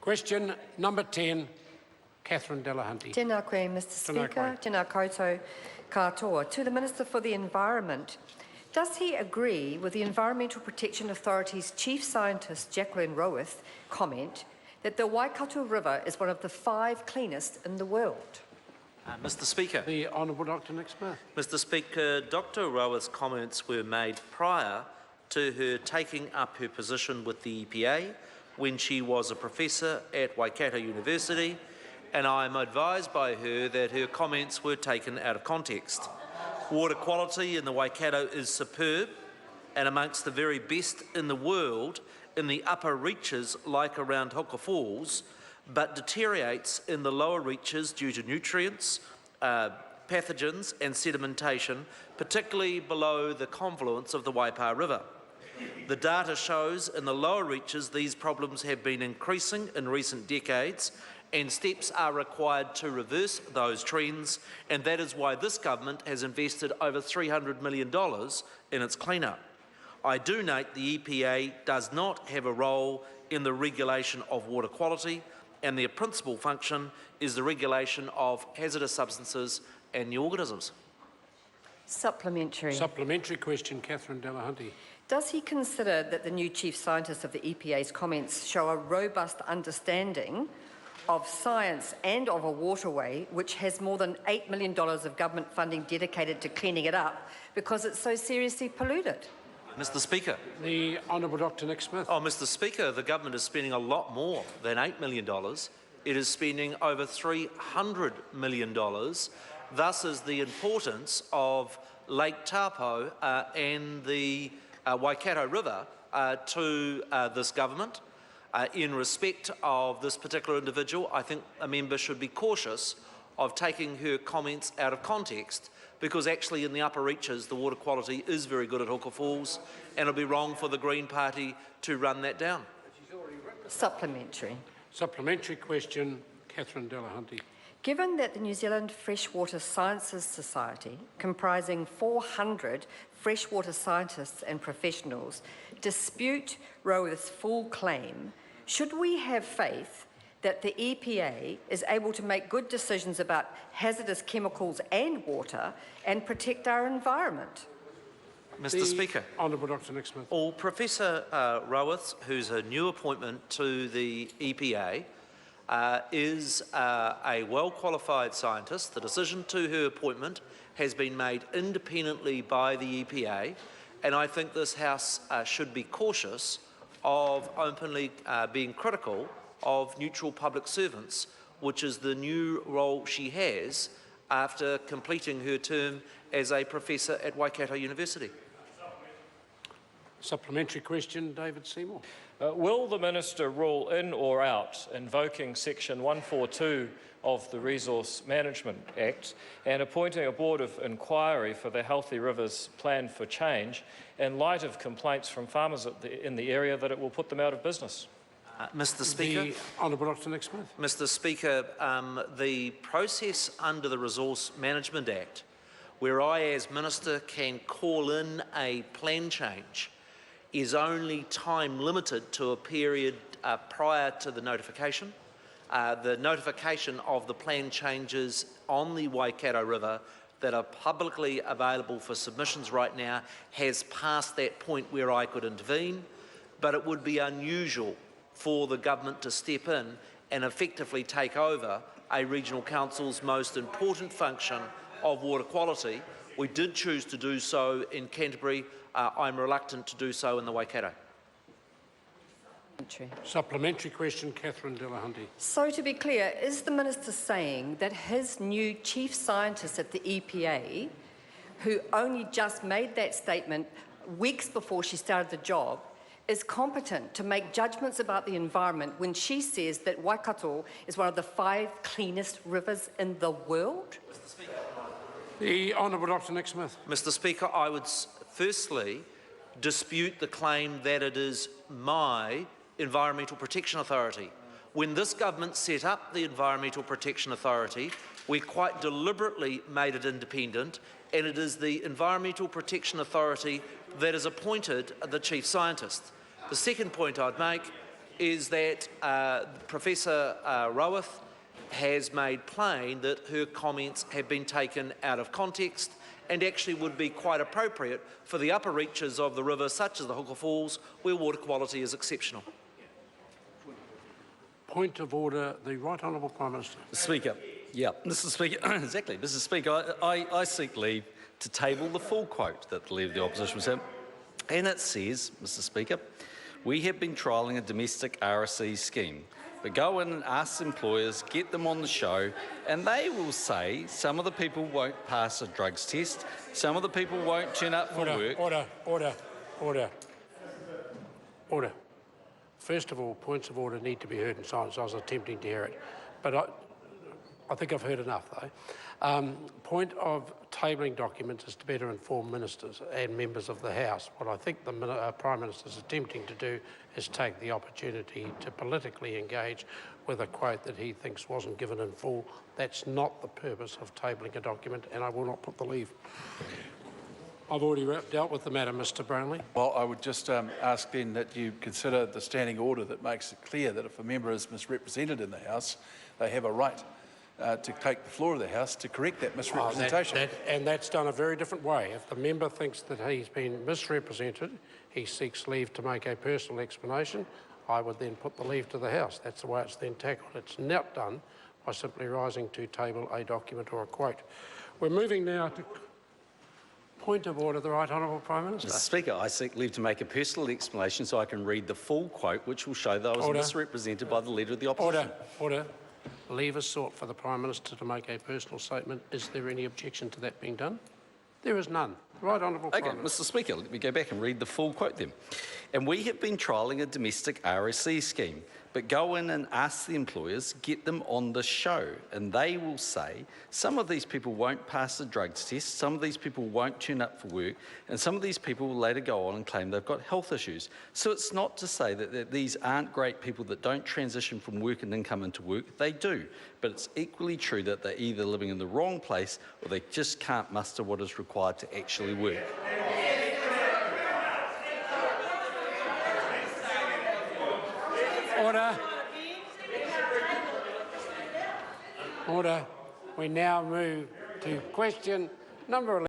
Question number 10, Catherine Delahunty. Tēnā koe, Mr. Speaker. Tēnā koutou katoa. To the Minister for the Environment, does he agree with the Environmental Protection Authority's Chief Scientist, Jacqueline Rowarth, comment that the Waikato River is one of the 5 cleanest in the world? Mr. Speaker. The Honourable Dr Nick Smith. Mr. Speaker, Dr Rowarth's comments were made prior to her taking up her position with the EPA when she was a professor at Waikato University, and I am advised by her that her comments were taken out of context. Water quality in the Waikato is superb and amongst the very best in the world in the upper reaches like around Huka Falls, but deteriorates in the lower reaches due to nutrients, pathogens and sedimentation, particularly below the confluence of the Waikato River. The data shows in the lower reaches these problems have been increasing in recent decades, and steps are required to reverse those trends, and that is why this government has invested over $300 million in its clean-up. I do note the EPA does not have a role in the regulation of water quality, and their principal function is the regulation of hazardous substances and new organisms. Supplementary. Supplementary question, Catherine Delahunty. Does he consider that the new Chief Scientist of the EPA's comments show a robust understanding of science and of a waterway which has more than $8 million of government funding dedicated to cleaning it up because it's so seriously polluted? Mr. Speaker. The Honourable Dr Nick Smith. Oh, Mr. Speaker, the government is spending a lot more than $8 million. It is spending over $300 million. Thus is the importance of Lake Taupo and the Waikato River to this government. In respect of this particular individual, I think a member should be cautious of taking her comments out of context, because actually in the upper reaches the water quality is very good at Huka Falls, and it will be wrong for the Green Party to run that down. Supplementary. Supplementary question, Catherine Delahunty. Given that the New Zealand Freshwater Sciences Society, comprising 400 freshwater scientists and professionals, dispute Rowarth's full claim, should we have faith that the EPA is able to make good decisions about hazardous chemicals and water and protect our environment? Mr. Speaker. Honourable Dr Nick Smith. Well, Professor Rowarth, who's a new appointment to the EPA, is a well-qualified scientist. The decision to her appointment has been made independently by the EPA, and I think this House should be cautious of openly being critical of neutral public servants, which is the new role she has after completing her term as a professor at Waikato University. Supplementary question, David Seymour. Will the Minister rule in or out invoking Section 142 of the Resource Management Act and appointing a board of inquiry for the Healthy Rivers Plan for Change in light of complaints from farmers in the area that it will put them out of business? Mr. Speaker. The Honourable Dr Nick Smith. Mr. Speaker, the process under the Resource Management Act, where I as Minister can call in a plan change, is only time limited to a period prior to the notification. The notification of the plan changes on the Waikato River that are publicly available for submissions right now has passed that point where I could intervene, but it would be unusual for the government to step in and effectively take over a regional council's most important function of water quality. We did choose to do so in Canterbury. I'm reluctant to do so in the Waikato. Supplementary question, Catherine Delahunty. So to be clear, is the Minister saying that his new Chief Scientist at the EPA, who only just made that statement weeks before she started the job, is competent to make judgments about the environment when she says that Waikato is one of the 5 cleanest rivers in the world? Mr. Speaker. The Honourable Dr Nick Smith. Mr. Speaker, I would firstly dispute the claim that it is my Environmental Protection Authority. When this government set up the Environmental Protection Authority, we quite deliberately made it independent, and it is the Environmental Protection Authority that has appointed the Chief Scientist. The second point I'd make is that Professor Rowarth has made plain that her comments have been taken out of context and actually would be quite appropriate for the upper reaches of the river, such as the Hooker Falls, where water quality is exceptional. Point of order, the Right Honourable Prime Minister. Mr. Speaker, yeah, Mr. Speaker, exactly. Mr. Speaker, I seek leave to table the full quote that the Leader of the Opposition was in, and it says, Mr. Speaker, we have been trialling a domestic RSE scheme, but go in and ask employers, get them on the show, and they will say some of the people won't pass a drugs test, some of the people won't turn up for work. Order. First of all, points of order need to be heard in silence. I was attempting to hear it, but I think I've heard enough, though. Point of tabling documents is to better inform ministers and members of the House. What I think the Prime Minister is attempting to do is take the opportunity to politically engage with a quote that he thinks wasn't given in full. That's not the purpose of tabling a document, and I will not put the leave. I've already dealt with the matter, Mr Brownlee. Well, I would just ask then that you consider the standing order that makes it clear that if a member is misrepresented in the House, they have a right to take the floor of the House to correct that misrepresentation. And that's done a very different way. If the member thinks that he's been misrepresented, he seeks leave to make a personal explanation, I would then put the leave to the House. That's the way it's then tackled. It's not done by simply rising to table a document or a quote. We're moving now to point of order, the Right Honourable Prime Minister. Mr. Speaker, I seek leave to make a personal explanation so I can read the full quote, which will show that I was misrepresented by the Leader of the Opposition. Order. Leave is sought for the Prime Minister to make a personal statement. Is there any objection to that being done? There is none. Right Honourable Prime Minister. Mr. Speaker, let me go back and read the full quote then. And we have been trialling a domestic RSE scheme, but go in and ask the employers, get them on the show, and they will say some of these people won't pass the drugs test, some of these people won't turn up for work, and some of these people will later go on and claim they've got health issues. So it's not to say that these aren't great people that don't transition from work and income into work. They do, but it's equally true that they're either living in the wrong place or they just can't muster what is required to actually work. Order. We now move to question number 11.